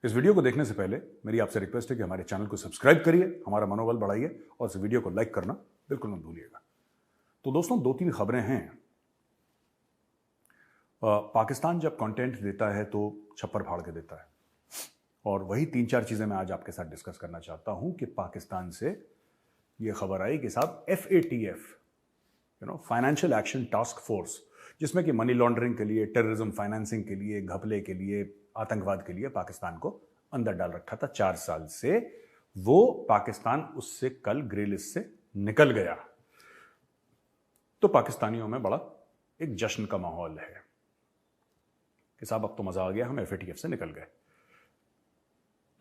इस वीडियो को देखने से पहले मेरी आपसे रिक्वेस्ट है कि हमारे चैनल को सब्सक्राइब करिए, हमारा मनोबल बढ़ाइए और इस वीडियो को लाइक करना बिल्कुल मत भूलिएगा। तो दोस्तों, दो तीन खबरें हैं। पाकिस्तान जब कंटेंट देता है तो छप्पर फाड़ के देता है, और वही तीन चार चीज़ें मैं आज आपके साथ डिस्कस करना चाहता हूं कि पाकिस्तान से ये खबर आई कि साहब FATF, financial action task force, जिसमें कि मनी लॉन्ड्रिंग के लिए, टेररिज्म फाइनेंसिंग के लिए, घपले के लिए, आतंकवाद के लिए पाकिस्तान को अंदर डाल रखा था 4 साल से, वो पाकिस्तान उससे कल ग्रे लिस्ट से निकल गया। तो पाकिस्तानियों में बड़ा एक जश्न का माहौल है कि साहब अब तो मजा आ गया, हम FATF से निकल गए।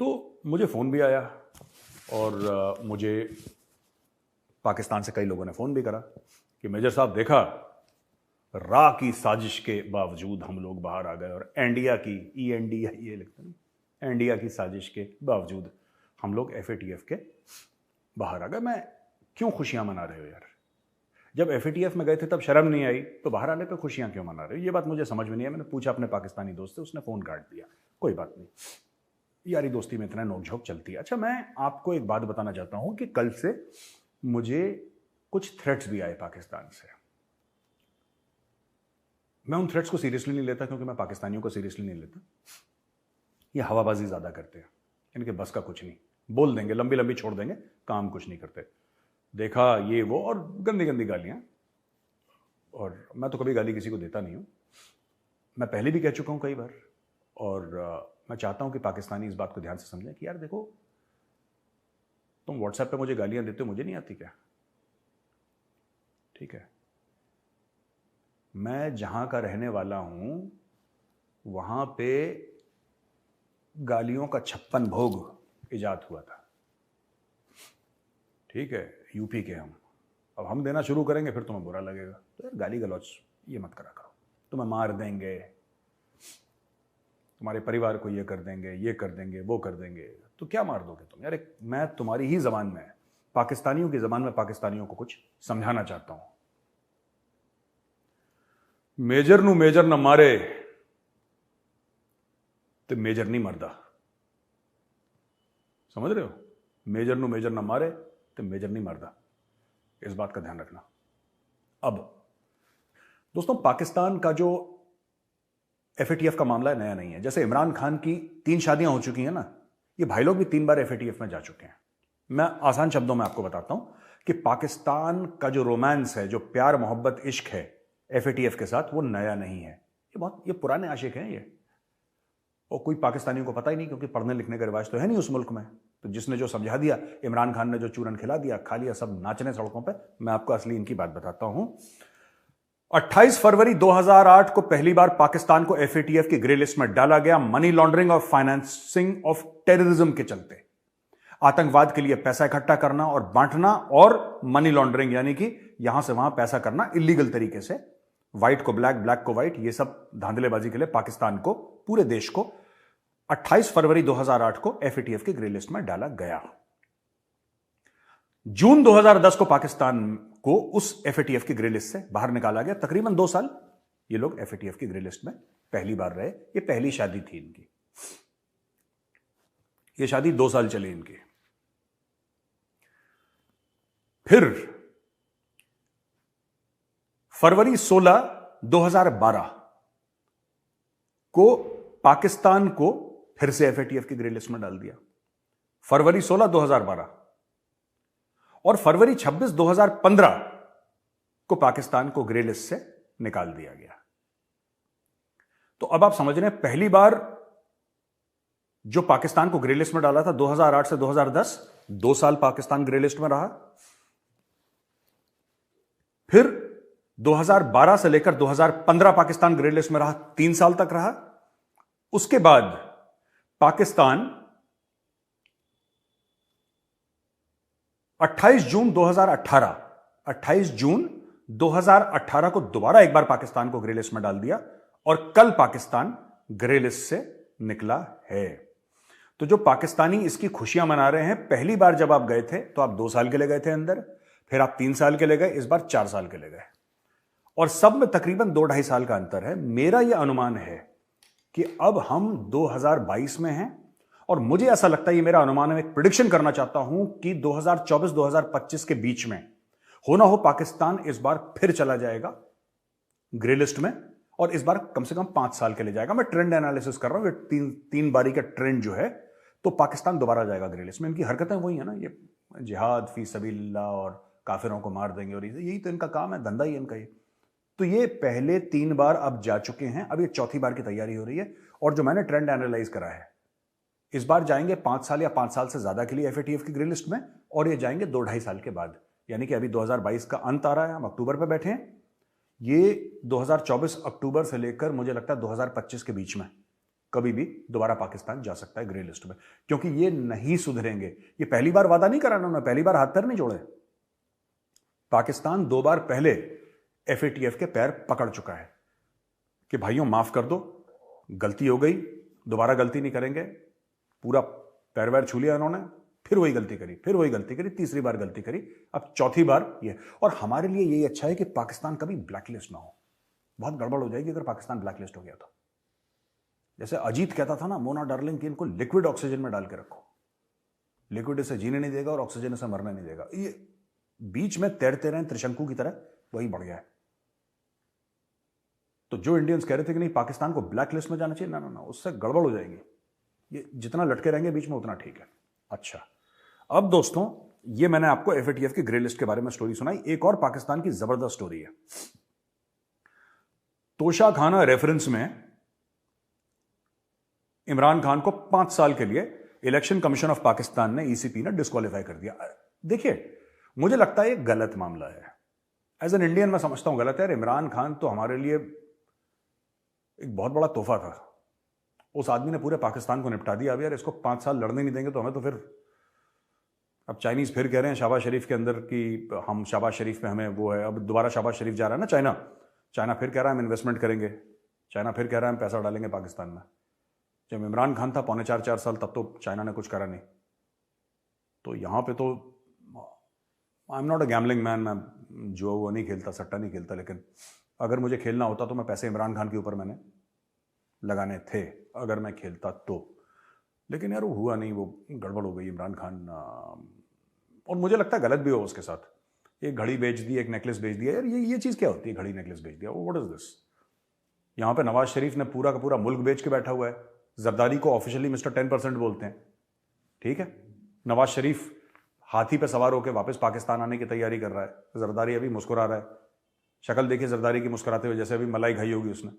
तो मुझे फ़ोन भी आया और मुझे पाकिस्तान से कई लोगों ने फ़ोन भी करा कि मेजर साहब, देखा, रा की साजिश के बावजूद हम लोग बाहर आ गए, और एंडिया की, ENDIA ये लिखते हैं, एंडिया की साजिश के बावजूद हम लोग FATF के बाहर आ गए। मैं क्यों खुशियां मना रहे हो यार? जब FATF में गए थे तब शर्म नहीं आई, तो बाहर आने पे खुशियां क्यों मना रहे हो? ये बात मुझे समझ में नहीं है। मैंने पूछा अपने पाकिस्तानी दोस्त से, उसने फ़ोन काट दिया। कोई बात नहीं, यारी दोस्ती में इतना नोकझोंक चलती है। अच्छा, मैं आपको एक बात बताना चाहता हूं कि कल से मुझे कुछ थ्रेट्स भी आए पाकिस्तान से। मैं उन थ्रेट्स को सीरियसली नहीं लेता, क्योंकि मैं पाकिस्तानियों को सीरियसली नहीं लेता। ये हवाबाजी ज़्यादा करते हैं, इनके बस का कुछ नहीं। बोल देंगे, लंबी लंबी छोड़ देंगे, काम कुछ नहीं करते। देखा, ये वो, और गंदी गंदी गालियाँ। और मैं तो कभी गाली किसी को देता नहीं हूँ, मैं पहले भी कह चुका हूँ कई बार। और मैं चाहता हूँ कि पाकिस्तानी इस बात को ध्यान से समझें कि यार देखो, तुम व्हाट्सएप पे मुझे गालियाँ देते हो, मुझे नहीं आती क्या? ठीक है, मैं जहाँ का रहने वाला हूँ वहाँ पे गालियों का 56 भोग इजाद हुआ था। ठीक है, यूपी के हम, अब हम देना शुरू करेंगे फिर तुम्हें बुरा लगेगा। तो यार गाली गलौज ये मत करा करो। तुम्हें मार देंगे, तुम्हारे परिवार को ये कर देंगे, ये कर देंगे, वो कर देंगे, तो क्या मार दोगे तुम यार? मैं तुम्हारी ही ज़बान में, पाकिस्तानियों की ज़बान में पाकिस्तानियों को कुछ समझाना चाहता हूँ। मेजर नू मेजर न मारे तो मेजर नहीं मरदा। समझ रहे हो? मेजर नू मेजर न मारे तो मेजर नहीं मरदा। इस बात का ध्यान रखना। अब दोस्तों, पाकिस्तान का जो FATF का मामला है, नया नहीं है। जैसे इमरान खान की 3 शादियां हो चुकी हैं ना, ये भाई लोग भी 3 बार FATF में जा चुके हैं। मैं आसान शब्दों में आपको बताता हूं कि पाकिस्तान का जो रोमांस है, जो प्यार मोहब्बत इश्क है FATF के साथ, वो नया नहीं है। ये पुराने आशिक हैं ये, और कोई पाकिस्तानियों को पता ही नहीं, क्योंकि पढ़ने लिखने का रिवाज तो है नहीं उस मुल्क में। तो जिसने जो समझा दिया, इमरान खान ने जो चूरन खिला दिया, खा लिया, सब नाचने सड़कों पे। मैं आपको असली इनकी बात बताता हूं। 28 फरवरी 2008 को पहली बार पाकिस्तान को FATF की ग्रे लिस्ट में डाला गया, मनी लॉन्ड्रिंग और फाइनेंसिंग ऑफ टेररिज्म के चलते। आतंकवाद के लिए पैसा इकट्ठा करना और बांटना, और मनी लॉन्ड्रिंग यानी कि यहां से वहां पैसा करना इलीगल तरीके से, व्हाइट को ब्लैक, ब्लैक को व्हाइट, ये सब धांधलेबाजी के लिए पाकिस्तान को, पूरे देश को 28 फरवरी 2008 को FATF की ग्रे लिस्ट में डाला गया। जून 2010 को पाकिस्तान को उस FATF की ग्रे लिस्ट से बाहर निकाला गया। तकरीबन 2 साल ये लोग FATF की ग्रे लिस्ट में पहली बार रहे। ये पहली शादी थी इनकी, ये शादी 2 साल चली इनकी। फिर फरवरी 16, 2012 को पाकिस्तान को फिर से FATF की ग्रे लिस्ट में डाल दिया। फरवरी 16, 2012 और फरवरी 26, 2015 को पाकिस्तान को ग्रे लिस्ट से निकाल दिया गया। तो अब आप समझ रहे हैं, पहली बार जो पाकिस्तान को ग्रे लिस्ट में डाला था 2008 से 2010, 2 साल पाकिस्तान ग्रे लिस्ट में रहा। फिर 2012 से लेकर 2015 पाकिस्तान ग्रे लिस्ट में रहा, 3 साल तक रहा। उसके बाद पाकिस्तान 28 जून 2018 को दोबारा एक बार पाकिस्तान को ग्रे लिस्ट में डाल दिया, और कल पाकिस्तान ग्रे लिस्ट से निकला है। तो जो पाकिस्तानी इसकी खुशियां मना रहे हैं, पहली बार जब आप गए थे तो आप 2 साल के लिए गए थे अंदर, फिर आप 3 साल के लिए गए, इस बार 4 साल के लिए गए, और सब में तकरीबन 2-2.5 साल का अंतर है। मेरा यह अनुमान है कि अब हम 2022 में हैं और मुझे ऐसा लगता है, ये मेरा अनुमान है, एक प्रिडिक्शन करना चाहता हूं कि 2024-2025 के बीच में होना हो पाकिस्तान इस बार फिर चला जाएगा ग्रे लिस्ट में, और इस बार कम से कम 5 साल के लिए जाएगा। मैं ट्रेंड एनालिसिस कर रहा हूं, तीन बारी का ट्रेंड जो है, तो पाकिस्तान दोबारा जाएगा ग्रे लिस्ट में। इनकी हरकतें वही है ना, ये जिहाद फी सबीलिल्लाह और काफिरों को मार देंगे, और यही तो इनका काम है, धंधा ही इनका ये। तो ये पहले 3 बार अब जा चुके हैं, अब ये चौथी बार की तैयारी हो रही है। और जो मैंने ट्रेंड एनालाइज करा है, इस बार जाएंगे 5 साल या 5 साल से ज्यादा के लिए FATF की ग्रे लिस्ट में, और ये जाएंगे 2-2.5 साल के बाद। यानी कि अभी 2022 का अंत आ रहा है, हम अक्टूबर पे बैठे हैं, ये 2024 अक्टूबर से लेकर मुझे लगता है 2025 के बीच में कभी भी दोबारा पाकिस्तान जा सकता है ग्रे लिस्ट में, क्योंकि ये नहीं सुधरेंगे। ये पहली बार वादा नहीं करा उन्होंने, पहली बार हाथ पैर नहीं जोड़े। पाकिस्तान 2 बार पहले FATF के पैर पकड़ चुका है कि भाइयों माफ कर दो, गलती हो गई, दोबारा गलती नहीं करेंगे। पूरा पैर वैर छू लिया उन्होंने, फिर वही गलती करी, फिर वही गलती करी, तीसरी बार गलती करी, अब चौथी बार ये। और हमारे लिए यही अच्छा है कि पाकिस्तान कभी ब्लैकलिस्ट ना हो। बहुत गड़बड़ हो जाएगी अगर पाकिस्तान ब्लैकलिस्ट हो गया तो। जैसे अजीत कहता था ना, मोना डार्लिंग, कि इनको लिक्विड ऑक्सीजन में डाल के रखो, लिक्विड इसे जीने नहीं देगा और ऑक्सीजन इसे मरने नहीं देगा। ये बीच में तैरते रहे त्रिशंकु की तरह, वही बढ़ गया है। तो जो इंडियंस कह रहे थे कि नहीं पाकिस्तान को ब्लैक लिस्ट में जाना चाहिए, ना ना ना, उससे गड़बड़ हो जाएगी। ये जितना लटके रहेंगे बीच में उतना ठीक है। अच्छा, अब दोस्तों, ये मैंने आपको FATF की ग्रे लिस्ट के बारे में स्टोरी सुनाई। एक और पाकिस्तान की जबरदस्त स्टोरी है। तोशाखाना रेफरेंस में इमरान खान को 5 साल के लिए इलेक्शन कमीशन ऑफ पाकिस्तान ने, ECP ने डिस्क्वालीफाई कर दिया। देखिए, मुझे लगता है ये गलत मामला है। एज एन इंडियन मैं समझता हूं गलत है। इमरान खान तो हमारे लिए एक बहुत बड़ा तोहफा था। उस आदमी ने पूरे पाकिस्तान को निपटा दिया। अब यार इसको 5 साल लड़ने नहीं देंगे तो हमें तो फिर, अब चाइनीज फिर कह रहे हैं शहबाज शरीफ के अंदर कि हम शहबाज शरीफ पे हमें वो है। अब दोबारा शहबाज शरीफ जा रहा है ना चाइना फिर कह रहा है हम इन्वेस्टमेंट करेंगे, चाइना फिर कह रहा है हम पैसा डालेंगे पाकिस्तान में। जब इमरान खान था 4.25 साल, तब तो चाइना ने कुछ करा नहीं। तो यहाँ पे तो I am not a gambling man, मैं जो वो नहीं खेलता, सट्टा नहीं खेलता, लेकिन अगर मुझे खेलना होता तो मैं पैसे इमरान खान के ऊपर मैंने लगाने थे, अगर मैं खेलता तो। लेकिन यार वो हुआ नहीं, वो गड़बड़ हो गई इमरान खान। और मुझे लगता है गलत भी हो उसके साथ। एक घड़ी बेच दी, एक नेकलेस बेच दिया। यार ये चीज़ क्या होती है, घड़ी नेकलेस बेच दिया, व्हाट इज दिस। यहाँ पे नवाज शरीफ ने पूरा का पूरा मुल्क बेच के बैठा हुआ है। जरदारी को ऑफिशियली मिस्टर 10% बोलते हैं, ठीक है। नवाज शरीफ हाथी पे सवार होकर वापस पाकिस्तान आने की तैयारी कर रहा है। जरदारी अभी मुस्कुरा रहा है, शक्ल देखिए जरदारी की मुस्कुराते हुए, जैसे अभी मलाई खाई होगी उसने।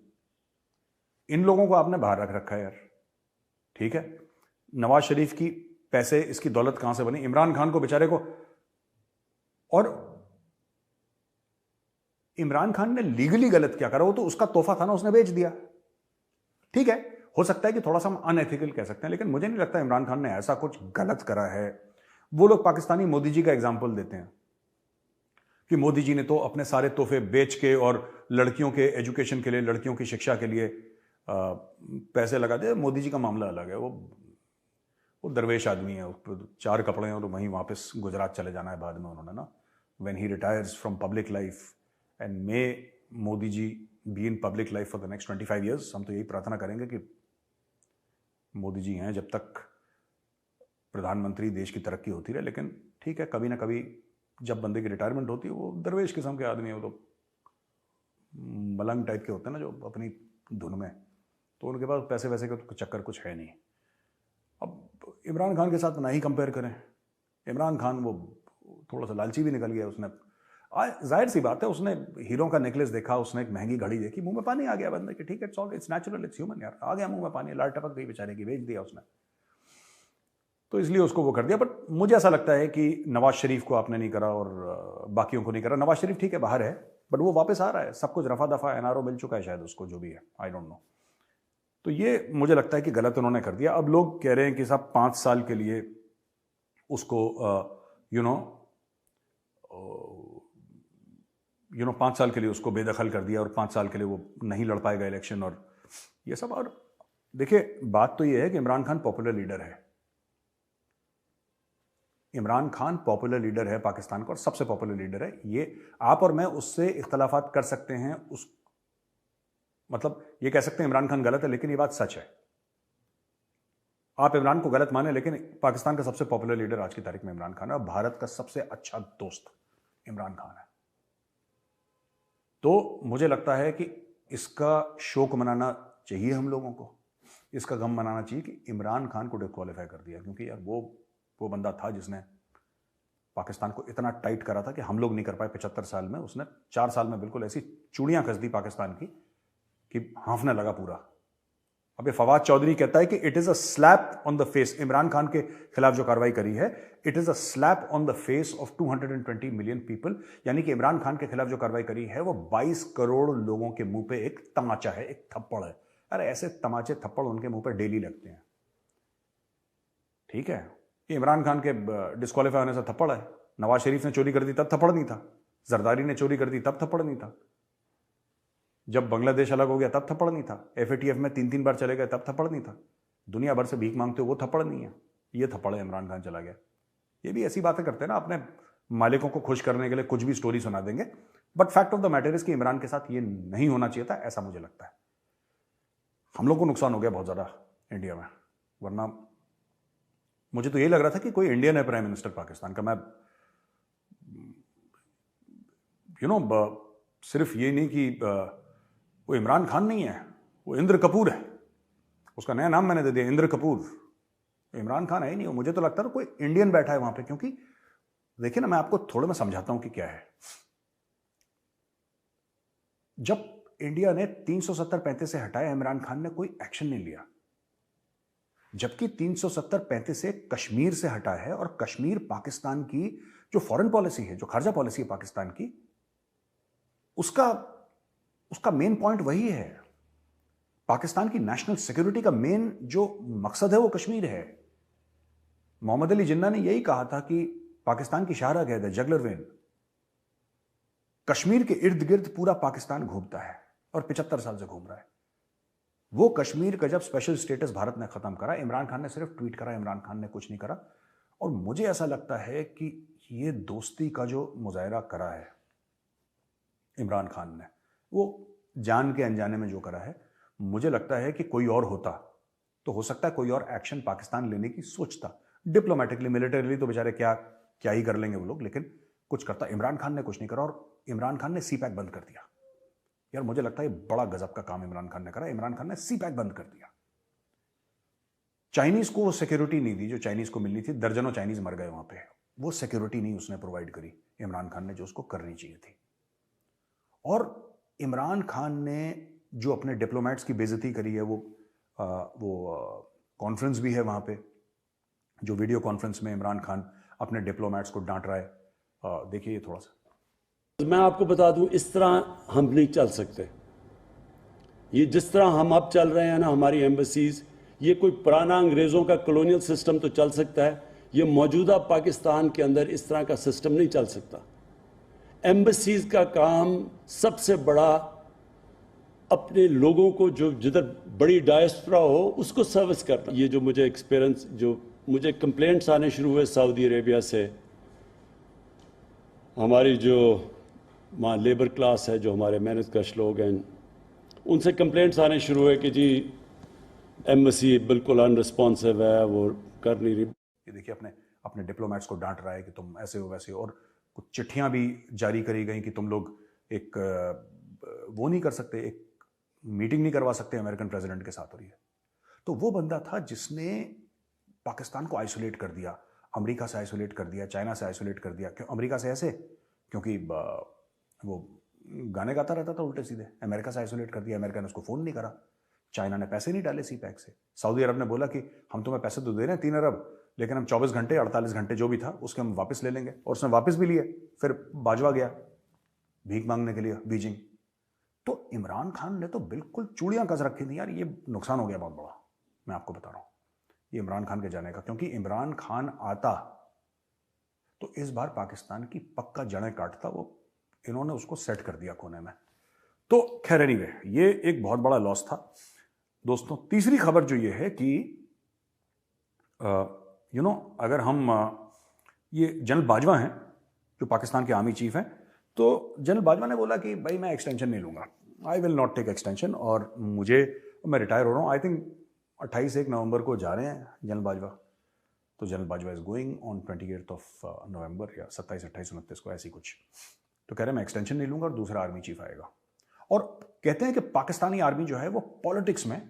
इन लोगों को आपने बाहर रख रखा है यार, ठीक है। नवाज शरीफ की पैसे, इसकी दौलत कहां से बनी, इमरान खान को बेचारे को। और इमरान खान ने लीगली गलत क्या करा, वो तो उसका तोहफा था ना, उसने बेच दिया, ठीक है। हो सकता है कि थोड़ा सा हम अनएथिकल कह सकते हैं, लेकिन मुझे नहीं लगता इमरान खान ने ऐसा कुछ गलत करा है। वो लोग पाकिस्तानी मोदी जी का एग्जाम्पल देते हैं कि मोदी जी ने तो अपने सारे तोहफे बेच के और लड़कियों के एजुकेशन के लिए, लड़कियों की शिक्षा के लिए पैसे लगा दे। मोदी जी का मामला अलग है, वो दरवेश आदमी है, 4 कपड़े हैं और वहीं वापस गुजरात चले जाना है बाद में उन्होंने ना, when he retires from public life. And may Modi G be in public life for the next 25 years. हम तो यही प्रार्थना करेंगे कि मोदी जी हैं जब तक प्रधानमंत्री, देश की तरक्की होती रहे। लेकिन ठीक है, कभी ना कभी जब बंदे की रिटायरमेंट होती है, वो दरवेश किस्म के आदमी है, वो तो मलंग टाइप के होते हैं ना, जो अपनी धुन में, तो उनके पास पैसे वैसे का तो चक्कर कुछ है नहीं। अब इमरान खान के साथ ना ही कंपेयर करें। इमरान खान वो थोड़ा सा लालची भी निकल गया। उसने, जाहिर सी बात है, उसने हीरो का नेकलेस देखा, उसने एक महंगी घड़ी देखी, मुंह में पानी आ गया बंदे के। ठीक है, इट्स नेचुरल, इट्स ह्यूमन यार, आ गया मुंह में पानी, लाल टपक गई बेचारे की, बेच दिया उसने। तो इसलिए उसको वो कर दिया। बट मुझे ऐसा लगता है कि नवाज शरीफ को आपने नहीं करा और बाकियों को नहीं करा। नवाज शरीफ ठीक है बाहर है, बट वो वापस आ रहा है, सब कुछ रफा दफा NRO मिल चुका है शायद उसको, जो भी है, आई डोंट नो। तो ये मुझे लगता है कि गलत उन्होंने कर दिया। अब लोग कह रहे हैं कि साहब 5 साल के लिए उसको 5 साल के लिए उसको बेदखल कर दिया और 5 साल के लिए वो नहीं लड़ पाएगा इलेक्शन और ये सब। और देखिए, बात तो ये है कि इमरान खान पॉपुलर लीडर है। इमरान खान पॉपुलर लीडर है पाकिस्तान का, और सबसे पॉपुलर लीडर है। ये आप और मैं उससे इख्तलाफात कर सकते हैं, मतलब ये कह सकते हैं इमरान खान गलत है, लेकिन ये बात सच है। आप इमरान को गलत माने, लेकिन पाकिस्तान का सबसे पॉपुलर लीडर आज की तारीख में इमरान खान है और भारत का सबसे अच्छा दोस्त इमरान खान है। तो मुझे लगता है कि इसका शोक मनाना चाहिए हम लोगों को, इसका गम मनाना चाहिए कि इमरान खान को डिस्क्वालीफाई कर दिया, क्योंकि यार वो बंदा था जिसने पाकिस्तान को इतना टाइट करा था कि हम लोग नहीं कर पाए 75 साल में। उसने 4 साल में बिल्कुल ऐसी चूड़ियां कस दी पाकिस्तान की कि हाँफने लगा पूरा। अब ये फवाद चौधरी कहता है कि it is a slap on the face, Imran Khan के खिलाफ जो कार्रवाई करी है it is a slap on the face of 220 million people, यानी कि इमरान खान के खिलाफ जो कार्रवाई करी है वो 22 करोड़ लोगों के मुंह पे एक तमाचा है, एक थप्पड़ है। अरे ऐसे तमाचे थप्पड़ उनके मुंह पे डेली लगते हैं, ठीक है। ये इमरान खान के डिस्क्वालीफाई होने से थप्पड़ है। नवाज शरीफ ने चोरी कर दी तब थप्पड़ नहीं था, जरदारी ने चोरी कर दी तब थप्पड़ नहीं था, जब बांग्लादेश अलग हो गया तब थप्पड़ नहीं था, FATF में 3-3 बार चले गए तब थप्पड़ नहीं था, दुनिया भर से भीख मांगते हो वो थप्पड़ नहीं है, ये थप्पड़ है इमरान खान चला गया। ये भी ऐसी बातें करते हैं ना, अपने मालिकों को खुश करने के लिए कुछ भी स्टोरी सुना देंगे, but fact of the matter is कि इमरान के साथ ये नहीं होना चाहिए था, ऐसा मुझे लगता है। हम लोग को नुकसान हो गया बहुत ज्यादा इंडिया में, वरना मुझे तो यही लग रहा था कि कोई इंडियन है प्राइम मिनिस्टर पाकिस्तान का। मैं सिर्फ ये नहीं कि वो इमरान खान नहीं है, वो इंद्र कपूर है, उसका नया नाम मैंने दे दिया इंद्र कपूर। इमरान खान है ही नहीं, मुझे तो लगता है कोई इंडियन बैठा है वहां पे, क्योंकि देखिए ना, मैं आपको थोड़ा मैं समझाता हूं कि क्या है। जब इंडिया ने 370-35 से हटाया, इमरान खान ने कोई एक्शन नहीं लिया, जबकि 370-35 से कश्मीर से हटा है, और कश्मीर पाकिस्तान की जो फॉरेन पॉलिसी है, जो खारजा पॉलिसी है पाकिस्तान की, उसका मेन पॉइंट वही है। पाकिस्तान की नेशनल सिक्योरिटी का मेन जो मकसद है वो कश्मीर है। मोहम्मद अली जिन्ना ने यही कहा था कि पाकिस्तान की शाहरा कैद है जगलर वेन, कश्मीर के इर्द गिर्द पूरा पाकिस्तान घूमता है और 75 साल से घूम रहा है। वो कश्मीर का जब स्पेशल स्टेटस भारत ने खत्म करा, इमरान खान ने सिर्फ ट्वीट करा, इमरान खान ने कुछ नहीं करा। और मुझे ऐसा लगता है कि ये दोस्ती का जो मुजाहरा करा है इमरान खान ने, वो जान के अनजाने में जो करा है, मुझे लगता है कि कोई और होता तो हो सकता है कोई और एक्शन पाकिस्तान लेने की सोचता, डिप्लोमेटिकली, मिलिटरीली तो बेचारे क्या ही कर लेंगे वो लोग, लेकिन कुछ करता। इमरान खान ने कुछ नहीं करा और इमरान खान ने CPAC बंद कर दिया। यार मुझे लगता है बड़ा गजब का काम इमरान खान ने करा। इमरान खान ने CPAC बंद कर दिया। चाइनीज को वो सिक्योरिटी नहीं दी जो चाइनीज को मिलनी थी, दर्जनों चाइनीज मर गए वहां पे, वो सिक्योरिटी नहीं उसने प्रोवाइड करी इमरान खान ने, जो उसको करनी चाहिए थी। और इमरान खान ने जो अपने डिप्लोमेट्स की बेइज्जती करी है, वो कॉन्फ्रेंस भी है वहां पे, जो वीडियो कॉन्फ्रेंस में इमरान खान अपने डिप्लोमेट्स को डांट रहा है। देखिए ये थोड़ा सा मैं आपको बता दूं, इस तरह हम नहीं चल सकते। ये जिस तरह हम अब चल रहे हैं ना, हमारी एम्बेसीज, ये कोई पुराना अंग्रेज़ों का कॉलोनियल सिस्टम तो चल सकता है, ये मौजूदा पाकिस्तान के अंदर इस तरह का सिस्टम नहीं चल सकता। एम्बेसीज का काम सबसे बड़ा अपने लोगों को, जो जिधर बड़ी डायस्पोरा हो, उसको सर्विस करना। ये जो मुझे एक्सपीरियंस, जो मुझे कंप्लेंट्स आने शुरू हुए सऊदी अरेबिया से, हमारी जो वहाँ लेबर क्लास है, जो हमारे मेहनतकश लोग हैं, उनसे कंप्लेंट्स आने शुरू हुए कि जी एम्बेसी बिल्कुल अनरिस्पॉन्सिव है, वो कर नहीं रही। ये देखिए अपने डिप्लोमेट्स को डांट रहा है कि तुम ऐसे हो वैसे हो, और कुछ चिट्ठियां भी जारी करी गई कि तुम लोग एक वो नहीं कर सकते, एक मीटिंग नहीं करवा सकते अमेरिकन प्रेसिडेंट के साथ। और ये तो वो बंदा था जिसने पाकिस्तान को आइसोलेट कर दिया, अमेरिका से आइसोलेट कर दिया, चाइना से आइसोलेट कर दिया। क्यों अमेरिका से? ऐसे क्योंकि वो गाने गाता रहता था उल्टे सीधे। अमेरिका से आइसोलेट कर दिया, अमेरिका ने उसको फ़ोन नहीं करा, चाइना ने पैसे नहीं डाले CPAC से, सऊदी अरब ने बोला कि हम तुम्हें पैसे तो दे रहे हैं 3 अरब, लेकिन हम 24 घंटे 48 घंटे जो भी था उसके हम वापस ले लेंगे, और उसने वापस भी लिए। फिर बाजवा गया भीख मांगने के लिए बीजिंग। तो इमरान खान ने तो बिल्कुल चूड़ियां कस रखी थी यार। ये नुकसान हो गया बहुत बड़ा, मैं आपको बता रहा हूं, ये इमरान खान के जाने का। क्योंकि इमरान खान आता तो इस बार पाकिस्तान की पक्का जड़ें काटता, वो इन्होंने उसको सेट कर दिया कोने में। तो खैर एनीवे, ये एक बहुत बड़ा लॉस था दोस्तों। तीसरी खबर जो ये है कि अगर हम ये जनरल बाजवा हैं जो पाकिस्तान के आर्मी चीफ हैं, तो जनरल बाजवा ने बोला कि भाई मैं एक्सटेंशन नहीं लूंगा, I will not take extension, और मैं रिटायर हो रहा हूं। आई थिंक 28 नवंबर को जा रहे हैं जनरल बाजवा, तो general Bajwa is going on 28 नवंबर या 27, 28, 29 को ऐसी कुछ। तो कह रहे हैं मैं एक्सटेंशन नहीं लूंगा और दूसरा आर्मी चीफ आएगा। और कहते हैं कि पाकिस्तानी आर्मी जो है वो पॉलिटिक्स में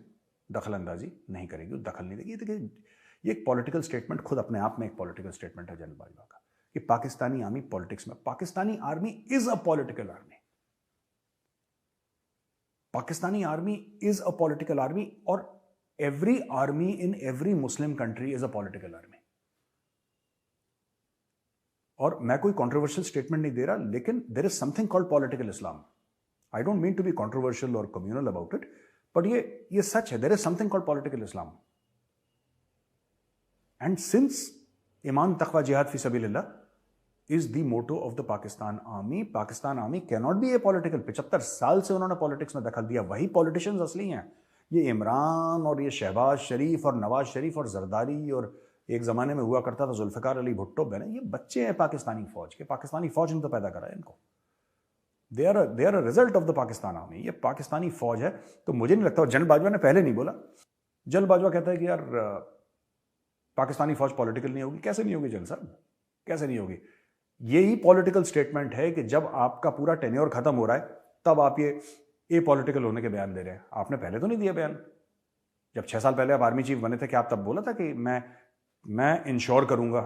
दखल अंदाजी नहीं करेगी, दखल नहीं देगी। देखिए ये एक पॉलिटिकल स्टेटमेंट खुद अपने आप में एक पॉलिटिकल स्टेटमेंट है जनरल बाजवा का कि पाकिस्तानी आर्मी पॉलिटिक्स में, Pakistani army is a political army, Pakistani army is a political army, और every army in every Muslim country is a political army. और मैं कोई कंट्रोवर्शियल स्टेटमेंट नहीं दे रहा, लेकिन there is something called political Islam. I don't mean to be controversial और communal about it, but ये सच है, there is something called political Islam. And since ईमान तकवा जिहाद फी सबीलिल्लाह is the motto of the Pakistan army can not be a political. 75 साल से उन्होंने पॉलिटिक्स में दखल दिया, वही पॉलिटिशियंस असली हैं। ये इमरान और ये शहबाज शरीफ और नवाज शरीफ और जरदारी और एक जमाने में हुआ करता था जुल्फिकार अली भुट्टो बने, ये बच्चे हैं पाकिस्तानी फौज के। पाकिस्तानी फौज ने तो पैदा करा है इनको। They are a result of the Pakistan army. ये पाकिस्तानी फौज है। तो मुझे नहीं लगता, जनरल बाजवा ने पहले नहीं बोला। जनरल बाजवा कहता है कि यार पाकिस्तानी फौज पॉलिटिकल नहीं होगी। कैसे नहीं होगी जनरल साहब, कैसे नहीं होगी? यही पॉलिटिकल स्टेटमेंट है कि जब आपका पूरा टेन्योर खत्म हो रहा है तब आप ये पॉलिटिकल होने के बयान दे रहे हैं। आपने पहले तो नहीं दिया बयान। जब 6 साल पहले आप आर्मी चीफ बने थे, क्या आप तब बोला था कि मैं इंश्योर करूंगा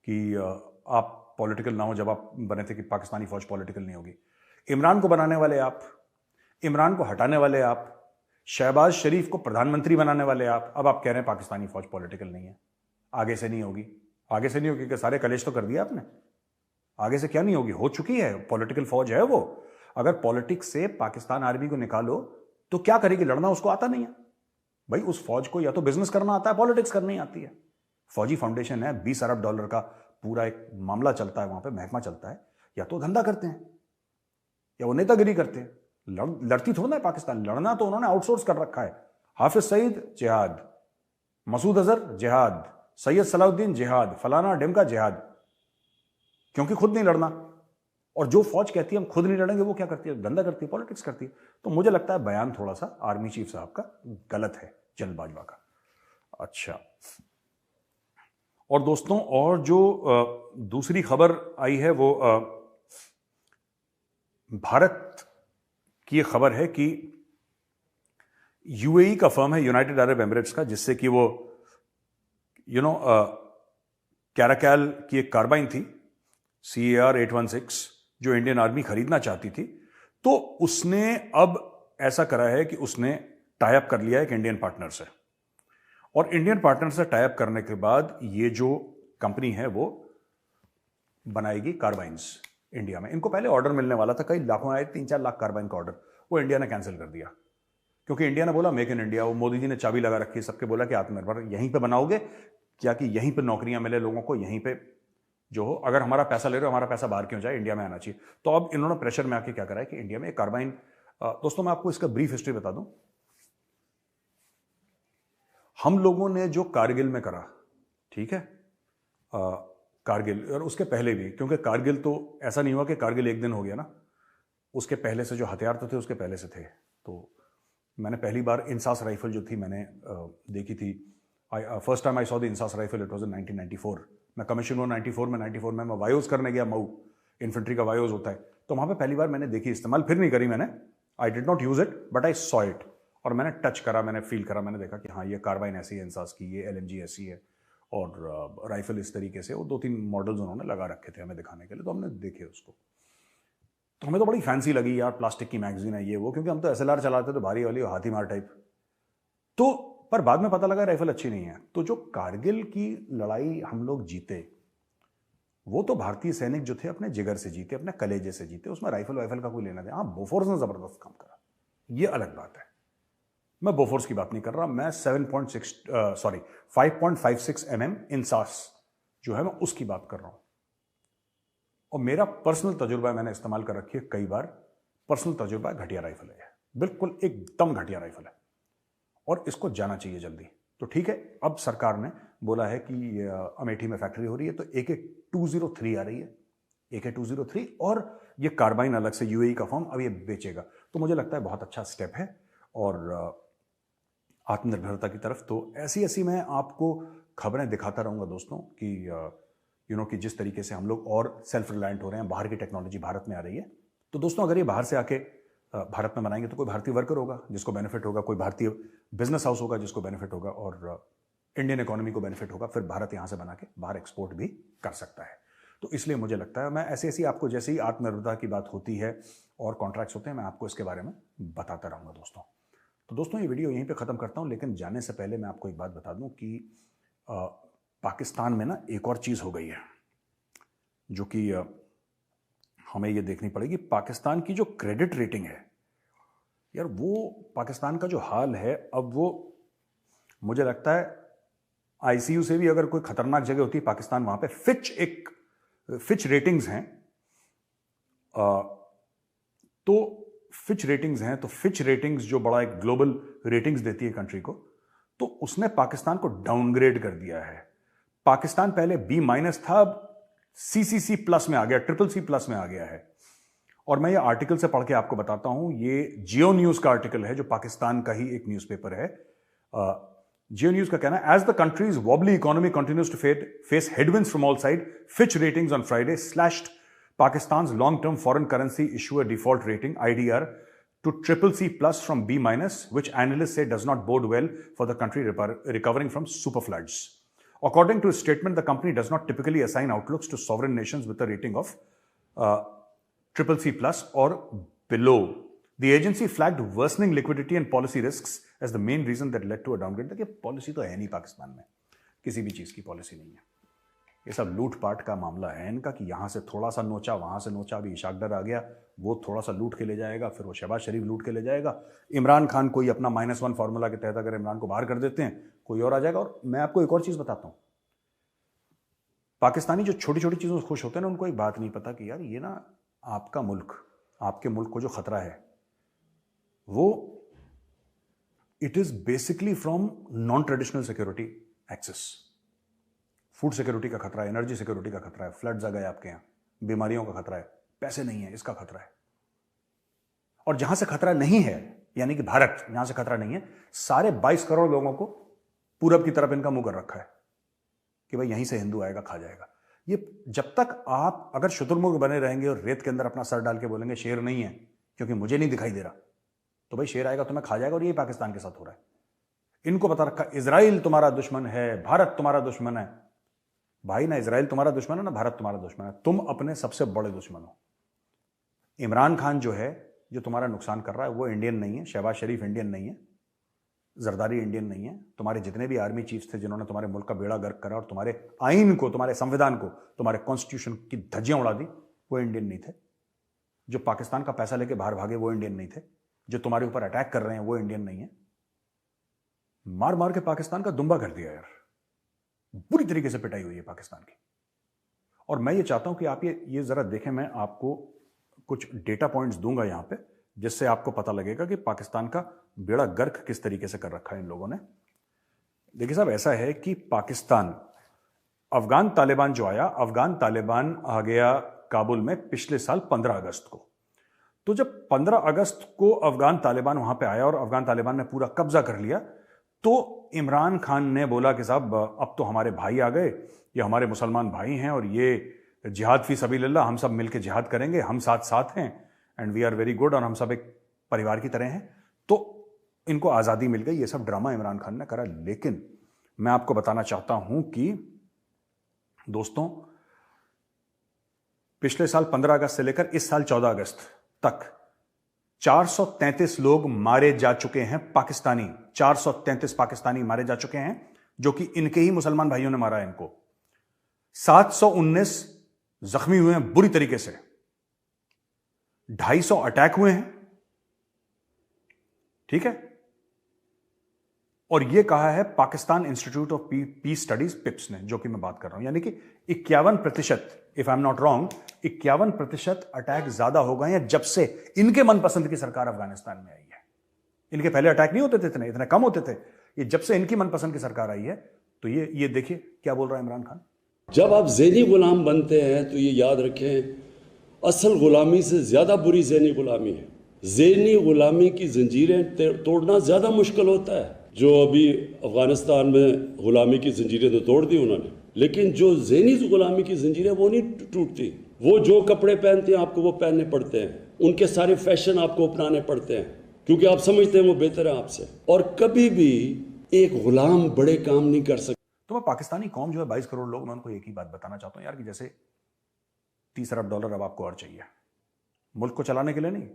कि आप पॉलिटिकल ना हो? जब आप बने थे कि पाकिस्तानी फौज पॉलिटिकल नहीं होगी। इमरान को बनाने वाले आप, इमरान को हटाने वाले आप, शहबाज शरीफ को प्रधानमंत्री बनाने वाले आप, अब आप कह रहे हैं पाकिस्तानी फौज पॉलिटिकल नहीं है, आगे से नहीं होगी। आगे से नहीं होगी कि सारे कलेश तो कर दिया आपने। आगे से क्या नहीं होगी, हो चुकी है, पॉलिटिकल फौज है वो। अगर पॉलिटिक्स से पाकिस्तान आर्मी को निकालो तो क्या करेगी? लड़ना उसको आता नहीं है भाई। उस फौज को या तो बिजनेस करना आता है, पॉलिटिक्स करनी आती है। फौजी फाउंडेशन है, $20 अरब का पूरा एक मामला चलता है वहां पे, महकमा चलता है। या तो धंधा करते हैं या वो नेतागिरी करते हैं। लड़ती थोड़ा ना है पाकिस्तान, लड़ना तो उन्होंने आउटसोर्स कर रखा है। हाफिज सईद जिहाद, मसूद अजहर जिहाद, सैयद सलाउद्दीन जिहाद, फलाना ढिमका जिहाद, क्योंकि खुद नहीं लड़ना। और जो फौज कहती है हम खुद नहीं लड़ेंगे, वो क्या करती है? धंधा करती है, पॉलिटिक्स करती है। तो मुझे लगता है बयान थोड़ा सा आर्मी चीफ साहब का गलत है, जनरल बाजवा का। अच्छा, और दोस्तों, और जो दूसरी खबर आई है वो भारत की ये खबर है कि यूएई का फर्म है, यूनाइटेड अरब एमिरेट्स का, जिससे कि वो कैराकैल की एक कार्बाइन थी CAR 816 जो इंडियन आर्मी खरीदना चाहती थी। तो उसने अब ऐसा करा है कि उसने टाई अप कर लिया है एक इंडियन पार्टनर से। और इंडियन पार्टनर से टाई अप करने के बाद ये जो कंपनी है वो बनाएगी कार्बाइंस इंडिया में। इनको पहले ऑर्डर मिलने वाला था, कई लाखों आए, 3-4 लाख कार्बाइन का ऑर्डर, वो इंडिया ने कैंसिल कर दिया। क्योंकि इंडिया ने बोला मेक इन इंडिया। वो मोदी जी ने चाबी लगा रखी है, सबके बोला कि आत्मनिर्भर यहीं पे बनाओगे क्या, कि यहीं पे नौकरियां मिले लोगों को, यहीं पे जो हो, अगर हमारा पैसा ले रहे हो, हमारा पैसा बाहर क्यों जाए, इंडिया में आना चाहिए। तो अब इन्होंने प्रेशर में आके क्या करा है कि इंडिया में कार्बाइन, दोस्तों मैं आपको इसका ब्रीफ हिस्ट्री बता दूं। हम लोगों ने जो कारगिल में करा, ठीक है, कारगिल और उसके पहले भी, क्योंकि कारगिल तो ऐसा नहीं हुआ कि कारगिल एक दिन हो गया ना, उसके पहले से जो हथियार तो थे उसके पहले से थे। तो मैंने पहली बार इंसास राइफल जो थी मैंने देखी थी। First time I saw the INSAS rifle, it was in 1994। मैं कमीशन हुआ 94 में मैं वायोज करने गया, मऊ इन्फेंट्री का वायोज होता है, तो वहां पे पहली बार मैंने देखी, इस्तेमाल फिर नहीं करी मैंने। I did not use it but I saw it, और मैंने टच करा, मैंने फील करा, मैंने देखा कि हाँ ये कार्बाइन ऐसी है इंसास की, ये LMG ऐसी है, और राइफल इस तरीके से। वो 2-3 मॉडल्स उन्होंने लगा रखे थे हमें दिखाने के लिए, तो हमने देखे उसको, तो हमें तो बड़ी फैंसी लगी यार, प्लास्टिक की मैगजीन है ये वो, क्योंकि हम तो SLR चलाते थे, भारी वाली हाथी मार टाइप। तो पर बाद में पता लगा राइफल अच्छी नहीं है। तो जो कारगिल की लड़ाई हम लोग जीते, वो तो भारतीय सैनिक जो थे अपने जिगर से जीते, अपने कलेजे से जीते, उसमें राइफल वाइफल का कोई लेना देना। हाँ, बोफोर्स ने जबरदस्त काम करा, ये अलग बात है। मैं बोफोर्स की बात नहीं कर रहा, मैं 5.56 mm इंसास जो है मैं उसकी बात कर रहा हूं। और मेरा पर्सनल तजुर्बा, मैंने इस्तेमाल कर रखी है कई बार, पर्सनल तजुर्बा घटिया राइफल है, बिल्कुल एकदम घटिया राइफल है, और इसको जाना चाहिए जल्दी। तो ठीक है, अब सरकार ने बोला है कि अमेठी में फैक्ट्री हो रही है, तो AK-203 आ रही है, AK-203, और ये कार्बाइन अलग से यूएई का फर्म अब ये बेचेगा। तो मुझे लगता है बहुत अच्छा स्टेप है, और आत्मनिर्भरता की तरफ। तो ऐसी ऐसी मैं आपको खबरें दिखाता रहूँगा दोस्तों कि कि जिस तरीके से हम लोग और सेल्फ रिलायंट हो रहे हैं, बाहर की टेक्नोलॉजी भारत में आ रही है। तो दोस्तों अगर ये बाहर से आके भारत में बनाएंगे तो कोई भारतीय वर्कर होगा जिसको बेनिफिट होगा, कोई भारतीय बिजनेस हाउस होगा जिसको बेनिफिट होगा, और इंडियन इकोनॉमी को बेनिफिट होगा। फिर भारत यहाँ से बना के बाहर एक्सपोर्ट भी कर सकता है। तो इसलिए मुझे लगता है मैं ऐसी ऐसी आपको जैसे ही आत्मनिर्भरता की बात होती है और कॉन्ट्रैक्ट्स होते हैं, मैं आपको इसके बारे में बताता रहूँगा दोस्तों। तो दोस्तों ये वीडियो यहीं पे ख़त्म करता हूँ, लेकिन जाने से पहले मैं आपको एक बात बता दूँ कि पाकिस्तान में ना एक और चीज़ हो गई है जो कि हमें ये देखनी पड़ेगी। पाकिस्तान की जो क्रेडिट रेटिंग है यार, वो पाकिस्तान का जो हाल है अब, वो मुझे लगता है आईसीयू से भी अगर कोई खतरनाक जगह होती है पाकिस्तान, वहां पे फिच रेटिंग्स हैं। तो फिच रेटिंग्स जो बड़ा एक ग्लोबल रेटिंग्स देती है कंट्री को, तो उसने पाकिस्तान को डाउनग्रेड कर दिया है। पाकिस्तान पहले B- था, अब CCC+ में आ गया, CCC+ में आ गया है। और मैं ये आर्टिकल से पढ़ के आपको बताता हूं, ये जियो न्यूज का आर्टिकल है जो पाकिस्तान का ही एक न्यूज़पेपर है। जियो न्यूज का कहना है, as the country's wobbly economy continues to face headwinds from all side, Fitch ratings on Friday slashed Pakistan's long-term foreign currency issuer default rating (IDR) to CCC+ from B-, which analysts say does not bode well for the country recovering from super floods. According to a statement, the company does not typically assign outlooks to sovereign nations with a rating of CCC+ or below. The agency flagged worsening liquidity and policy risks as the main reason that led to a downgrade. देखिए policy तो है नहीं पाकिस्तान में, किसी भी चीज़ की policy नहीं है। ये सब लूटपाट का मामला है इनका कि यहाँ से थोड़ा सा नोचा, वहाँ से नोचा। अभी इशाक डर आ गया, वो थोड़ा सा लूट के ले जाएगा, फिर वो शहबाज शरीफ लूट के ले जाएगा। इमरान खान कोई अपना -1 फार्मूला के तहत अगर इमरान को बाहर कर देते हैं, कोई और आ जाएगा। और मैं आपको एक और चीज़ बताता हूँ, पाकिस्तानी जो छोटी छोटी चीज़ों से खुश होते हैं ना, उनको एक बात नहीं पता कि यार ये ना आपका मुल्क, आपके मुल्क को जो खतरा है वो it is basically from non traditional security access. Food security का खतरा है, एनर्जी सिक्योरिटी का खतरा है, फ्लड्स आ गए आपके यहाँ, बीमारियों का खतरा है, पैसे नहीं है इसका खतरा है। और जहां से खतरा नहीं है, यानी कि भारत, जहां से खतरा नहीं है, सारे 22 करोड़ लोगों को पूरब की तरफ इनका मुंह कर रखा है कि भाई यहीं से हिंदू आएगा खा जाएगा। ये जब तक आप अगर शुतुरमुर्ग बने रहेंगे और रेत के अंदर अपना सर डाल के बोलेंगे शेर नहीं है क्योंकि मुझे नहीं दिखाई दे रहा, तो भाई शेर आएगा तुम्हें खा जाएगा। और यही पाकिस्तान के साथ हो रहा है। इनको पता रखा इजराइल तुम्हारा दुश्मन है, भारत तुम्हारा दुश्मन है। भाई ना इजराइल तुम्हारा दुश्मन है ना भारत तुम्हारा दुश्मन है, तुम अपने सबसे बड़े दुश्मन हो। इमरान खान जो है, जो तुम्हारा नुकसान कर रहा है, वो इंडियन नहीं है। शहबाज शरीफ इंडियन नहीं है, जरदारी इंडियन नहीं है। तुम्हारे जितने भी आर्मी चीफ्स थे जिन्होंने तुम्हारे मुल्क का बेड़ा गर्क करा और तुम्हारे आइन को, तुम्हारे संविधान को, तुम्हारे कॉन्स्टिट्यूशन की धज्जियां उड़ा दी, वो इंडियन नहीं थे। जो पाकिस्तान का पैसा लेके बाहर भागे वो इंडियन नहीं थे। जो तुम्हारे ऊपर अटैक कर रहे हैं वो इंडियन नहीं है। मार मार के पाकिस्तान का दुम्बा कर दिया यार, बुरी तरीके से पिटाई हुई है पाकिस्तान की। और मैं ये चाहता हूं कि आप ये जरा देखें, मैं आपको कुछ डेटा पॉइंट्स दूंगा यहां पे, जिससे आपको पता लगेगा कि पाकिस्तान का बेड़ा गर्क किस तरीके से कर रखा है इन लोगों ने। देखिए साहब, ऐसा है कि पाकिस्तान, अफगान तालिबान जो आया, अफगान तालिबान आ गया काबुल में पिछले साल 15 अगस्त को। तो जब 15 अगस्त को अफगान तालिबान वहां पे आया और अफगान तालिबान ने पूरा कब्जा कर लिया, तो इमरान खान ने बोला कि साहब अब तो हमारे भाई आ गए, ये हमारे मुसलमान भाई हैं और ये जिहाद फी सबीलिल्लाह, हम सब मिलकर जिहाद करेंगे, हम साथ साथ हैं and we are very good, और हम सब एक परिवार की तरह हैं। तो इनको आज़ादी मिल गई। ये सब ड्रामा इमरान खान ने करा। लेकिन मैं आपको बताना चाहता हूं कि दोस्तों, पिछले साल 15 अगस्त से लेकर इस साल 14 अगस्त तक 433 लोग मारे जा चुके हैं पाकिस्तानी। 433 पाकिस्तानी मारे जा चुके हैं, जो कि इनके ही मुसलमान भाइयों ने मारा है इनको। 719 जख्मी हुए हैं बुरी तरीके से, 250 अटैक हुए हैं, ठीक है। और यह कहा है Pakistan institute of peace studies, पिप्स ने, जो कि मैं बात कर रहा हूं। यानी कि 51%, if I am not wrong, 51% attack ज्यादा हो गए हैं जब से इनके मनपसंद की सरकार अफगानिस्तान में आई है। इनके पहले अटैक नहीं होते थे, इतने कम होते थे। ये जब से इनकी मनपसंद की सरकार आई है, तो ये देखिए क्या बोल रहा है इमरान खान। जब आप ज़हनी गुलाम बनते हैं तो ये याद रखें, असल गुलामी से ज़्यादा बुरी ज़हनी गुलामी है। ज़हनी गुलामी की जंजीरें तोड़ना ज़्यादा मुश्किल होता है। जो अभी अफगानिस्तान में गुलामी की जंजीरें तो तोड़ दी उन्होंने, लेकिन जो ज़हनी गुलामी की जंजीरें वो नहीं टूटती। वो जो कपड़े पहनते हैं आपको वो पहनने पड़ते हैं, उनके सारे फैशन आपको अपनाने पड़ते हैं, क्योंकि आप समझते हैं वो बेहतर है आपसे। और कभी भी एक गुलाम बड़े काम नहीं कर सकता। तो मैं पाकिस्तानी कौम जो है 22 करोड़ लोग, मैं उनको एक ही बात बताना चाहता हूं यार कि जैसे 30 अरब डॉलर अब आपको और चाहिए मुल्क को चलाने के लिए, नहीं,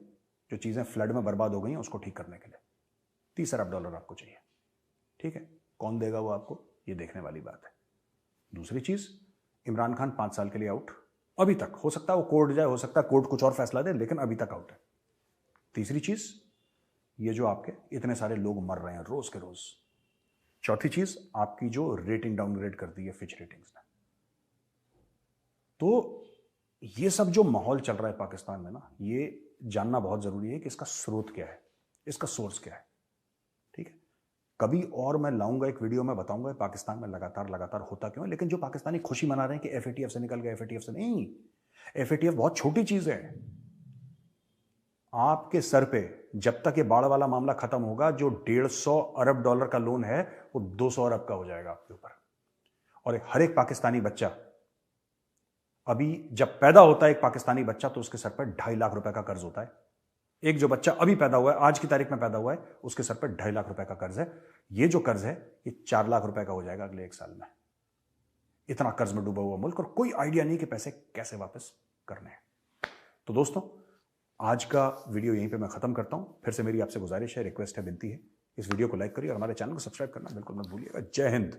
जो चीज़ें फ्लड में बर्बाद हो गई हैं उसको ठीक करने के लिए 30 अरब डॉलर आपको चाहिए। ठीक है, कौन देगा वो आपको, ये देखने वाली बात है। दूसरी चीज़, इमरान खान 5 साल के लिए आउट, अभी तक। हो सकता है वो कोर्ट जाए, हो सकता है कोर्ट कुछ और फैसला दे, लेकिन अभी तक आउट है। तीसरी चीज़, ये जो आपके इतने सारे लोग मर रहे हैं रोज के रोज। चौथी चीज़, आपकी जो रेटिंग डाउनग्रेड कर दी है फिच रेटिंग्स ने। तो ये सब जो माहौल चल रहा है पाकिस्तान में ना, ये जानना बहुत ज़रूरी है कि इसका स्रोत क्या है, इसका सोर्स क्या है। ठीक है, कभी और मैं लाऊंगा एक वीडियो में, बताऊंगा पाकिस्तान में लगातार होता क्यों है। लेकिन जो पाकिस्तानी खुशी मना रहे हैं कि एफएटीएफ से निकल गए, एफएटीएफ से नहीं, एफएटीएफ बहुत छोटी चीज़ है आपके सर पे। जब तक ये बाढ़ वाला मामला खत्म होगा, जो 150 अरब डॉलर का लोन है वो 200 अरब का हो जाएगा आपके ऊपर। और हर एक पाकिस्तानी बच्चा, अभी जब पैदा होता है एक पाकिस्तानी बच्चा, तो उसके सर पर 2.5 लाख रुपए का कर्ज होता है। एक जो बच्चा अभी पैदा हुआ है, आज की तारीख में पैदा हुआ है, उसके सर पर 2.5 लाख रुपए का कर्ज है। ये जो कर्ज है ये 4 लाख रुपए का हो जाएगा अगले 1 साल में। इतना कर्ज में डूबा हुआ मुल्क, और कोई आइडिया नहीं कि पैसे कैसे वापस करने हैं। तो दोस्तों, आज का वीडियो यहीं पे मैं खत्म करता हूं। फिर से मेरी आपसे गुजारिश है, रिक्वेस्ट है, विनती है, इस वीडियो को लाइक करिए और हमारे चैनल को सब्सक्राइब करना बिल्कुल मत भूलिएगा। जय हिंद।